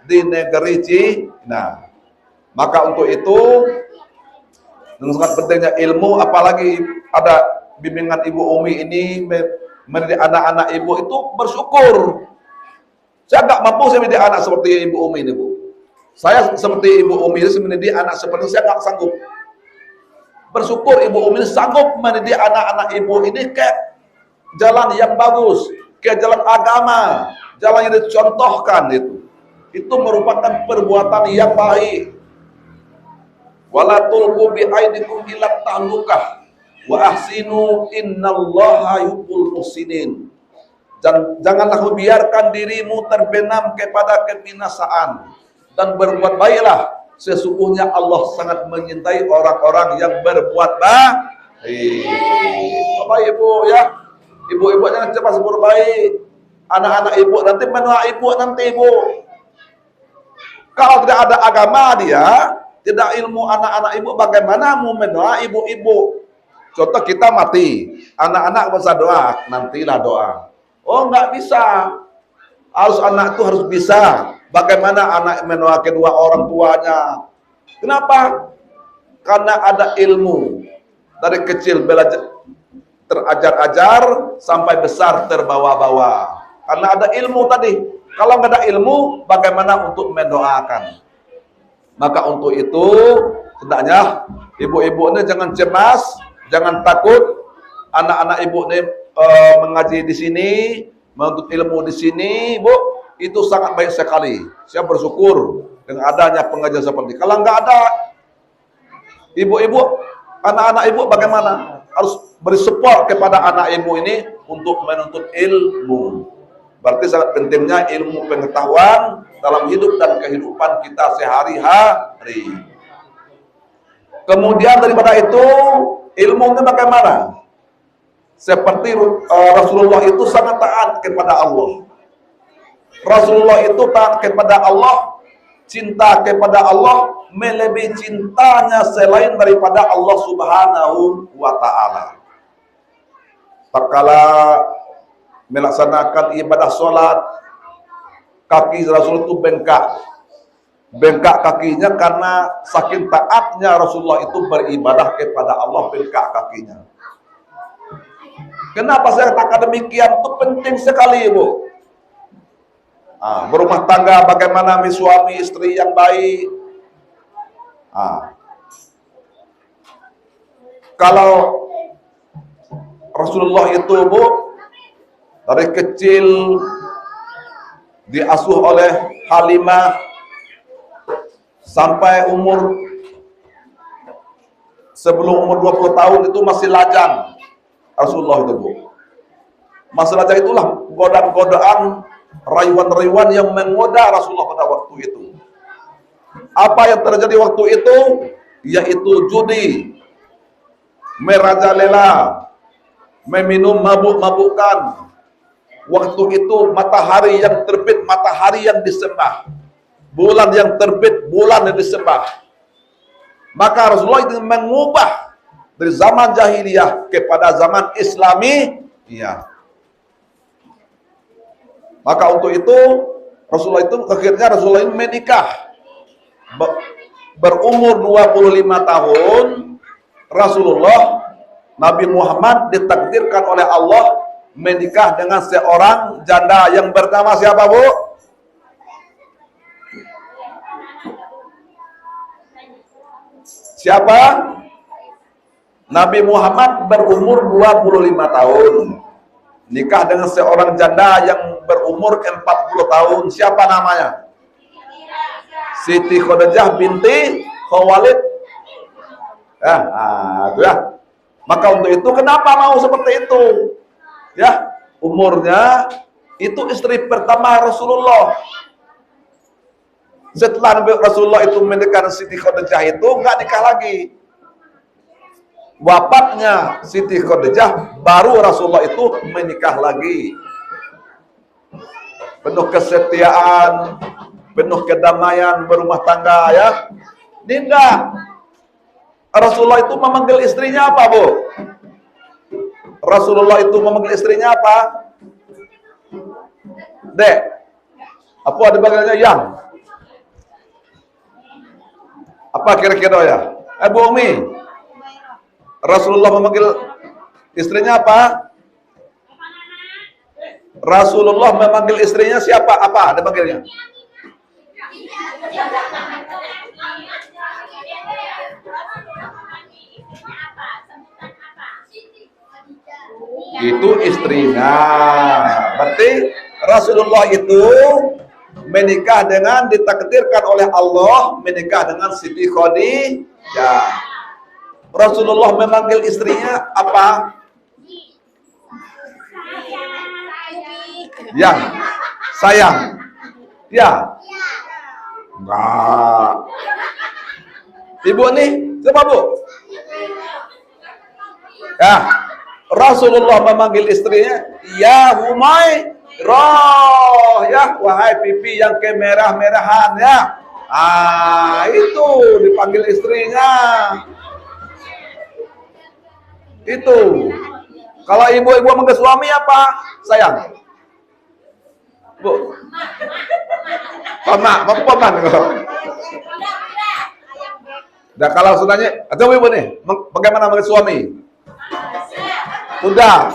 di negeri Cina. Maka untuk itu dengan sangat pentingnya ilmu, apalagi ada bimbingan Ibu Umi ini mendidik anak-anak Ibu itu bersyukur. Saya nggak mampu saya mendidik anak seperti Ibu Umi ini, Bu. Saya seperti Ibu Umi ini mendidik anak seperti saya nggak sanggup. Bersyukur Ibu Umi ini sanggup mendidik anak-anak Ibu ini ke jalan yang bagus, ke jalan agama, jalan yang dicontohkan itu. Itu merupakan perbuatan yang baik. Wala tulqu bi aidikum ila tahlukah wa ahsinu innallaha yuhibbul muhsinin. Dan janganlah membiarkan dirimu terbenam kepada kebinasaan dan berbuat baiklah, sesungguhnya Allah sangat menyintai orang-orang yang berbuat baik. Bapak Ibu ya, ibu-ibu jangan cepat berbaik. Anak-anak ibu nanti menua ibu nanti ibu. Kalau tidak ada agama dia, tidak ilmu anak-anak ibu, bagaimana mau mendoa ibu-ibu? Contoh kita mati, anak-anak bisa doa, nantilah doa. Oh nggak bisa, harus anak itu harus bisa. Bagaimana anak mendoa kedua orang tuanya? Kenapa? Karena ada ilmu dari kecil belajar, terajar-ajar sampai besar terbawa-bawa. Karena ada ilmu tadi. Kalau nggak ada ilmu, bagaimana untuk mendoakan? Maka untuk itu, hendaknya ibu-ibu ini jangan cemas, jangan takut. Anak-anak ibu ini mengaji di sini, menuntut ilmu di sini, Bu, itu sangat baik sekali. Saya bersyukur dengan adanya pengajian seperti ini. Kalau nggak ada, ibu-ibu, anak-anak ibu bagaimana? Harus beri support kepada anak ibu ini untuk menuntut ilmu. Berarti sangat pentingnya ilmu pengetahuan dalam hidup dan kehidupan kita sehari-hari. Kemudian daripada itu, ilmunya bagaimana? Seperti Rasulullah itu sangat taat kepada Allah. Rasulullah itu taat kepada Allah, cinta kepada Allah, melebihi cintanya selain daripada Allah Subhanahu wa Ta'ala. Tatkala melaksanakan ibadah sholat, kaki Rasul itu bengkak kakinya karena saking taatnya Rasulullah itu beribadah kepada Allah, bengkak kakinya. Kenapa saya katakan demikian? Itu penting sekali, Bu. Berumah tangga bagaimana suami istri yang baik. Kalau Rasulullah itu, Bu, dari kecil diasuh oleh Halimah sampai sebelum umur 20 tahun itu masih lajang. Rasulullah itu, Bu. Masalah itulah godaan-godaan, rayuan-rayuan yang menggoda Rasulullah pada waktu itu. Apa yang terjadi waktu itu? Yaitu judi, merajalela, meminum mabuk-mabukan. Waktu itu matahari yang terbit, matahari yang disembah. Bulan yang terbit, bulan yang disembah. Maka Rasulullah itu mengubah dari zaman jahiliyah kepada zaman Islami. Iya. Maka untuk itu Rasulullah itu akhirnya Rasulullah ini menikah. Berumur 25 tahun Rasulullah Nabi Muhammad ditakdirkan oleh Allah menikah dengan seorang janda yang bernama siapa, Bu? Siapa? Nabi Muhammad berumur 25 tahun. Nikah dengan seorang janda yang berumur 40 tahun. Siapa namanya? Siti Khadijah binti Khuwailid. Itu ya. Maka untuk itu kenapa mau seperti itu? Ya, umurnya itu istri pertama Rasulullah. Setelah Rasulullah itu menikah Siti Khadijah itu nggak nikah lagi. Wafatnya Siti Khadijah baru Rasulullah itu menikah lagi. Penuh kesetiaan, penuh kedamaian berumah tangga ya. Ini enggak. Rasulullah itu memanggil istrinya apa, Bu? Rasulullah itu memanggil istrinya apa? Dek. Apa ada bagiannya yang? Apa kira-kira ya? Bu Umi, Rasulullah memanggil istrinya apa? Rasulullah memanggil istrinya siapa? Apa dia panggilnya? Itu istrinya. Berarti Rasulullah itu menikah dengan, ditakdirkan oleh Allah menikah dengan Siti Khadijah. Rasulullah memanggil istrinya apa? Yang sayang. Ya. Enggak. Ibu nih, siapa Bu? Ya. Rasulullah memanggil istrinya, ya Humairah, ya wahai pipi yang kemerah-merahan ya. Itu dipanggil istrinya. Itu. Kalau ibu-ibu manggil suami apa? Sayang. Bu. Paman. Nah, kalau sudahnya, atau ibu nih, bagaimana manggil suami? Udah.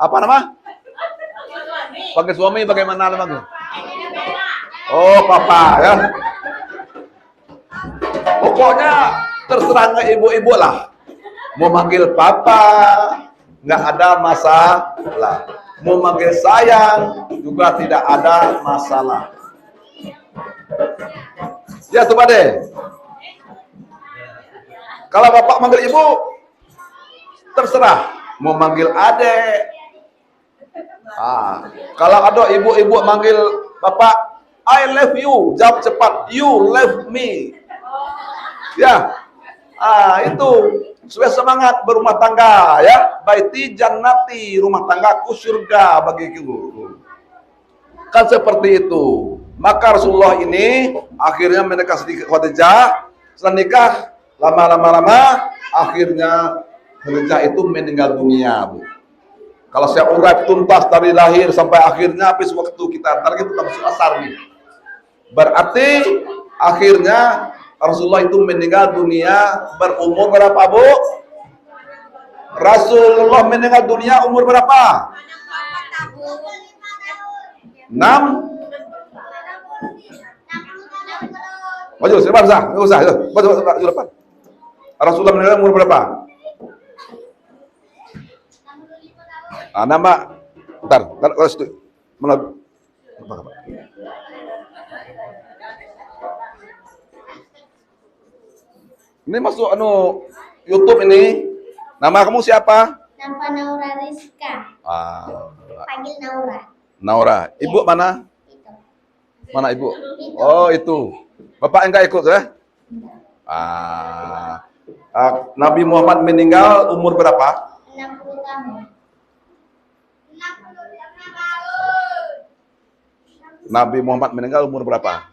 Apa nama? Panggil suami bagaimana namanya? Oh, papa ya. Pokoknya terserah ibu-ibu lah. Mau manggil papa, nggak ada masalah. Mau manggil sayang, juga tidak ada masalah. Ya, coba deh. Kalau bapak manggil ibu, terserah. Mau manggil adek. Kalau ada ibu-ibu manggil bapak, I love you, jawab cepat, you love me. Ya, itu supaya semangat berumah tangga ya. Baiti jannati, rumah tanggaku surga bagiku. Kan seperti itu. Maka Rasulullah ini akhirnya menikah sedikit Khadijah. Setelah nikah lama-lama akhirnya Khadijah itu meninggal dunia, Bu. Kalau saya urap tuntas dari lahir sampai akhirnya habis waktu kita ntar kita masuk asar nih. Berarti akhirnya Rasulullah itu meninggal dunia berumur berapa, Bu? Rasulullah meninggal dunia umur berapa? 6. Maju, sebentar, enggak usah. Maju depan. Rasulullah meninggal umur berapa? Nama, bentar, mana? Ini masuk YouTube ini. Nama kamu siapa? Nama Naura Rizka. Panggil Naura. Naura. Ibu mana? Itu. Mana ibu? Itu. Oh, itu. Bapak enggak ikut ya? Nabi Muhammad meninggal umur berapa? 60 tahun. Nabi Muhammad meninggal umur berapa?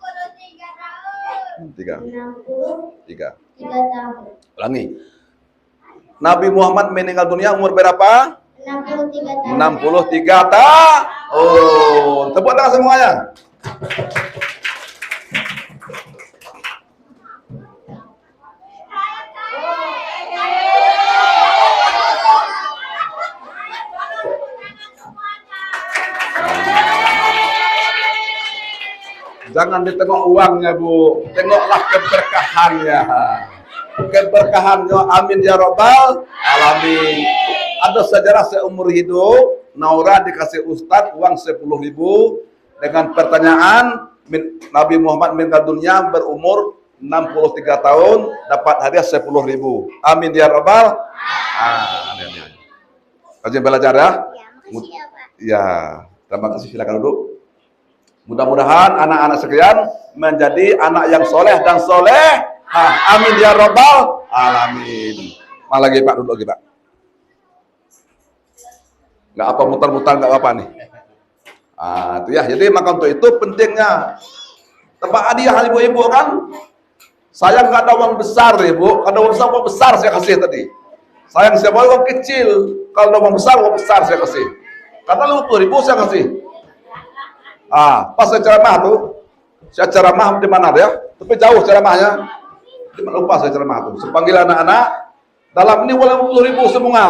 3 tahun. Ulangi. Nabi Muhammad meninggal dunia umur berapa? 63 tahun. 63 tahun. Oh, tepuk tangan semuanya. Jangan ditengok uangnya, Bu. Tengoklah keberkahannya. Keberkahannya, amin ya rabbal alamin. Ada sejarah seumur hidup, Naura dikasih ustadz uang 10.000 dengan pertanyaan Nabi Muhammad meninggal dunia berumur 63 tahun, dapat hadiah 10.000. Amin ya rabbal alamin. Rajin belajar ya. Ya, makasih ya, Pak. Ya, terima kasih, silakan duduk. Mudah-mudahan anak-anak sekalian menjadi anak yang soleh dan soleh. Amin ya rabbal alamin. Malah lagi Pak, duduk lagi Pak. Nggak apa mutar-mutar, nggak apa nih. Itu ya. Jadi maka untuk itu pentingnya tempat hadiah ibu-ibu kan. Saya nggak ada uang besar ibu. Kalau ada uang besar saya kasih tadi. Sayang siapa uang kecil. Kalau ada uang besar saya kasih. Kata 50.000 saya kasih. Pas saya ceramah tuh, saya ceramah di mana ya? Tapi jauh ceramahnya. Cuma lupa saya ceramah itu. Sepanggil anak-anak, dalam ini 80.000 semua.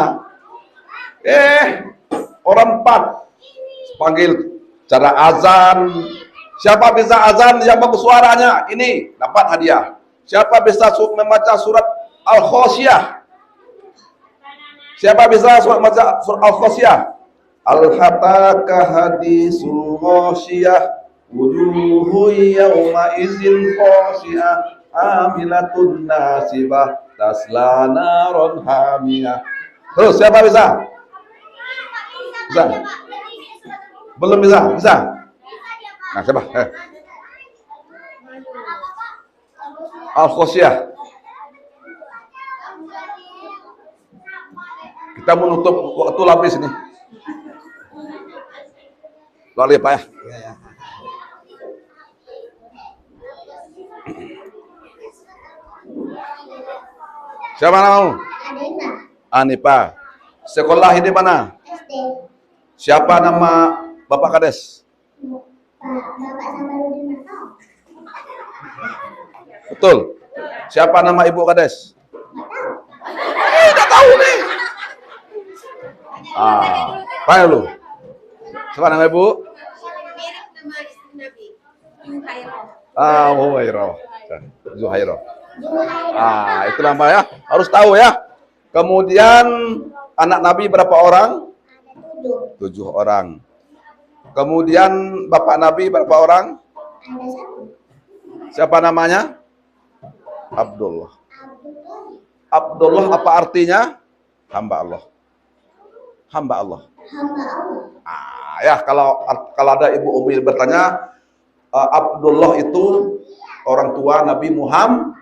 Orang 4 panggil cara azan. Siapa bisa azan yang bagus suaranya, ini dapat hadiah. Siapa bisa membaca surat Al-Khosyah? Siapa bisa membaca surat Al-Khosyah? Al-hataka hadisul khosyah, wujuhu yawma izin khosyah, amilatun nasibah, tasla naron hamiyah. Terus siapa bisa? Bisa? Belum bisa? Bisa? Nah, coba. Al-Khosyah. Kita menutup waktu habis ini. Lalu Pak ya. Siapa namamu? Anipa. Sekolah di mana? SD. Siapa nama Bapak Kades? Bapak Samarudin Natal. Betul. Siapa nama Ibu Kades? Tidak tahu nih. Tanya lu. Siapa nama Ibu? Mirip nama istri Nabi, Zuhairah. Zuhairah. Zuhairah. Itu nama ya. Harus tahu ya. Kemudian anak Nabi berapa orang? 7 orang. Kemudian bapak Nabi berapa orang? Ada 1. Siapa namanya? Abdullah. Abdullah apa artinya? Hamba Allah. Hamba Allah. Hamba Allah. Ya kalau ada Ibu Umi bertanya, Abdullah itu orang tua Nabi Muhammad.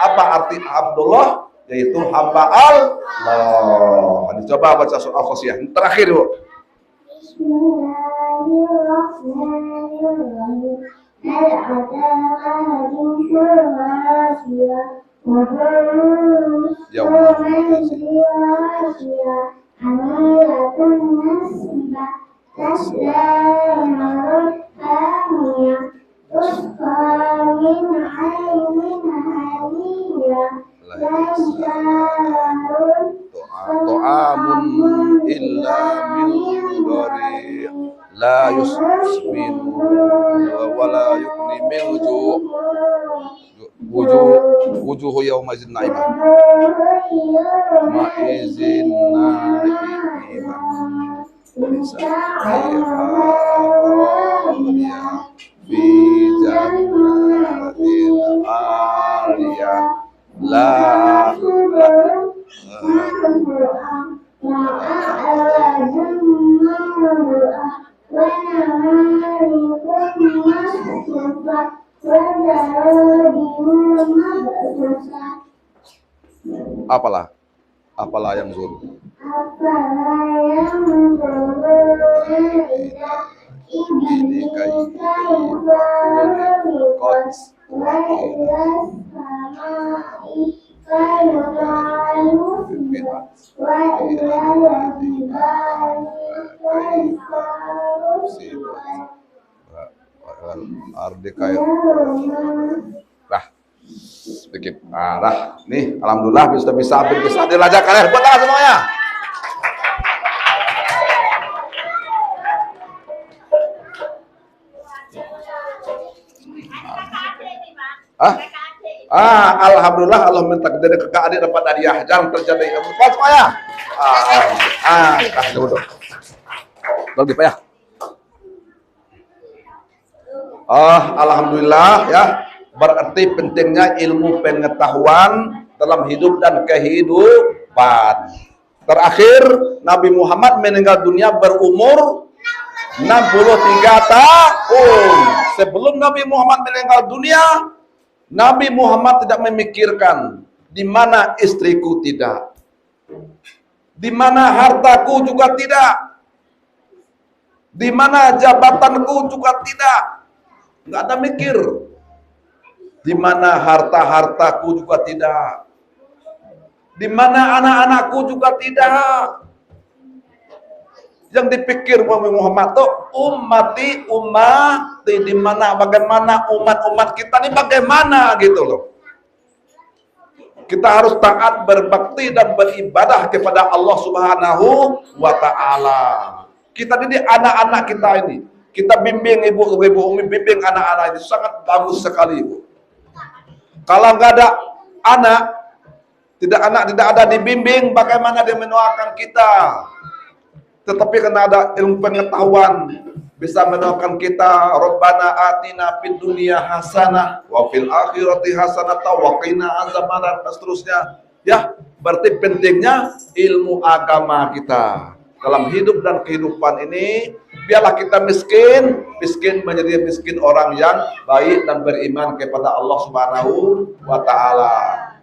Apa arti Abdullah? Yaitu hamba Allah. Coba baca surah Al-Khosyah. Terakhir, Bu. Bismillahirrahmanirrahim. Hal ataka hadithul ghasiyah. Amilatun nasibah. Tasla narun hamiyah. Tusqa min 'aynin haniyah. Ta'amun illa min dhari la yusmin wa la yughni min wujuhu yawma izin na'imah ma'izin na'imah fi jannatin 'aliyah la apalah yang zul ini sedikit. Nih, alhamdulillah bisa hadir aja kalian. Buat tangan semuanya. Alhamdulillah Allah mentakdir kakak adik dapat hadiah. Jangan terjadi buat semuanya. Duduk. Lagi Pak ya. Alhamdulillah ya. Berarti pentingnya ilmu pengetahuan dalam hidup dan kehidupan. Terakhir Nabi Muhammad meninggal dunia berumur 63 tahun. Sebelum Nabi Muhammad meninggal dunia, Nabi Muhammad tidak memikirkan di mana istriku tidak, di mana hartaku juga tidak, di mana jabatanku juga tidak. Nggak ada mikir. Di mana harta-hartaku juga tidak. Di mana anak-anakku juga tidak. Yang dipikir Muhammad tuh ummati di mana, bagaimana umat kita ini bagaimana gitu loh. Kita harus taat, berbakti dan beribadah kepada Allah Subhanahu wa taala. Kita didik anak-anak kita ini. Kita bimbing ibu Umi, bimbing anak-anak ini sangat bagus sekali, Ibu. Kalau nggak ada anak tidak ada dibimbing, bagaimana dia mendoakan kita? Tetapi karena ada ilmu pengetahuan bisa mendoakan kita, Rabbana atina fid dunya hasanah wa fil akhirati hasanah wa qina azabannar, dan seterusnya. Ya, berarti pentingnya ilmu agama kita dalam hidup dan kehidupan ini. Biarlah kita miskin menjadi miskin orang yang baik dan beriman kepada Allah Subhanahu wa taala.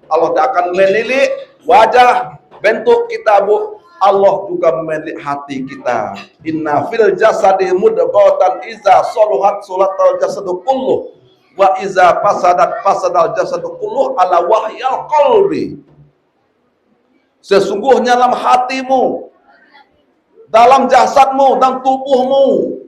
Allah tidak akan menilik wajah bentuk kita, Bu. Allah juga melihat hati kita. Inna fil jasadi mudghatan iza soluhat sulatal jasadu kulluh wa iza fasadal jasadu kulluh ala wahyal qalbi. Sesungguhnya dalam hatimu, dalam jasadmu dan tubuhmu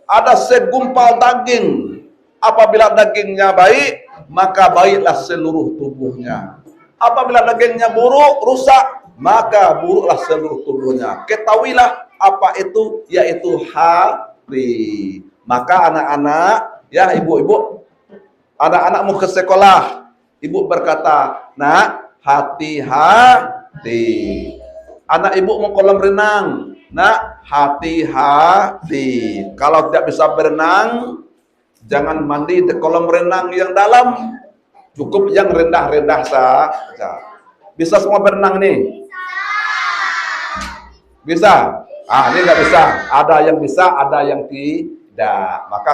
ada segumpal daging. Apabila dagingnya baik, maka baiklah seluruh tubuhnya. Apabila dagingnya buruk, rusak, maka buruklah seluruh tubuhnya. Ketahuilah apa itu, yaitu hati. Maka anak-anak, ya ibu-ibu, anak-anakmu ke sekolah, ibu berkata, nak, hati-hati. Anak ibu mau kolam renang, nak, hati-hati. Kalau tidak bisa berenang, jangan mandi di kolam renang yang dalam, cukup yang rendah-rendah saja. Bisa semua berenang nih? Bisa? Ini nggak bisa. Ada yang bisa, ada yang tidak. Maka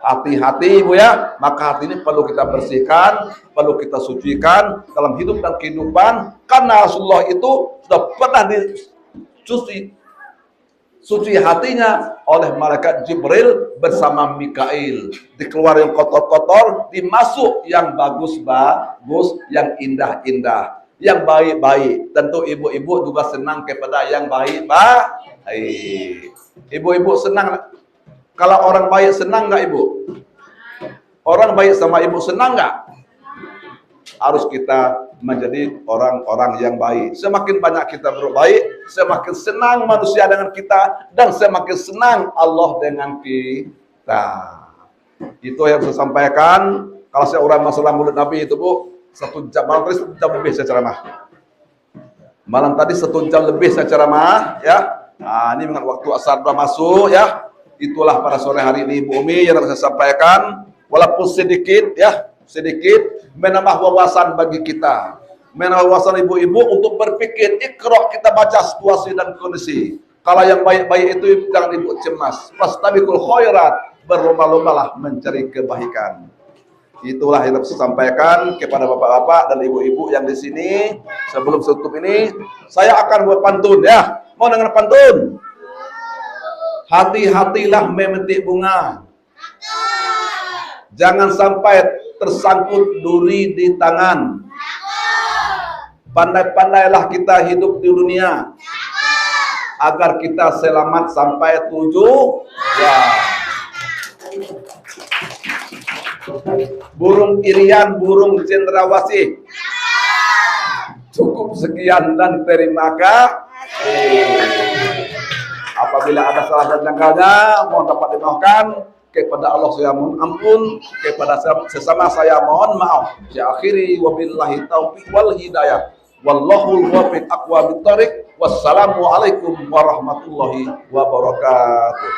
hati-hati, Ibu ya. Maka hati ini perlu kita bersihkan, perlu kita sucikan dalam hidup dan kehidupan. Karena Rasulullah itu sudah pernah suci hatinya oleh malaikat Jibril bersama Mikail. Dikeluar yang kotor-kotor, dimasuk yang bagus-bagus, yang indah-indah, yang baik-baik. Tentu ibu-ibu juga senang kepada yang baik-baik. Ibu-ibu senang kalau orang baik, senang nggak Ibu? Orang baik sama Ibu senang nggak? Harus kita menjadi orang-orang yang baik. Semakin banyak kita berbaik, semakin senang manusia dengan kita, dan semakin senang Allah dengan kita. Itu yang saya sampaikan. Kalau saya uraikan masalah mulut Nabi itu, Bu, 1 jam, malam tadi 1 jam lebih saya ceramah. Malam tadi 1 jam lebih saya ceramah, ya. Nah, ini dengan waktu asar sudah masuk, ya. Itulah pada sore hari ini Ibu Umi yang saya sampaikan, walaupun sedikit, ya, sedikit menambah wawasan bagi kita, menambah wawasan ibu-ibu untuk berpikir. Iqra, kita baca situasi dan kondisi. Kalau yang baik-baik itu jangan ibu cemas. Fastabiqul khairat, berlomba-lombalah mencari kebaikan. Itulah yang saya sampaikan kepada bapak-bapak dan ibu-ibu yang di sini. Sebelum tutup ini, saya akan buat pantun, ya. Mau dengar pantun? Hati-hatilah memetik bunga. Jangan sampai tersangkut duri di tangan. Pandai-pandailah kita hidup di dunia agar kita selamat sampai tujuan. Burung irian, burung cendrawasih. Cukup sekian dan terima kasih. Apabila ada salah dan janggalnya, mohon dapat dimaafkan. Kepada Allah saya mohon ampun, kepada sesama saya mohon maaf. Ya akhiri wabillahi taufiq wal hidayah. Wallahul muwaffiq aqwamit thoriq. Wassalamualaikum warahmatullahi wabarakatuh.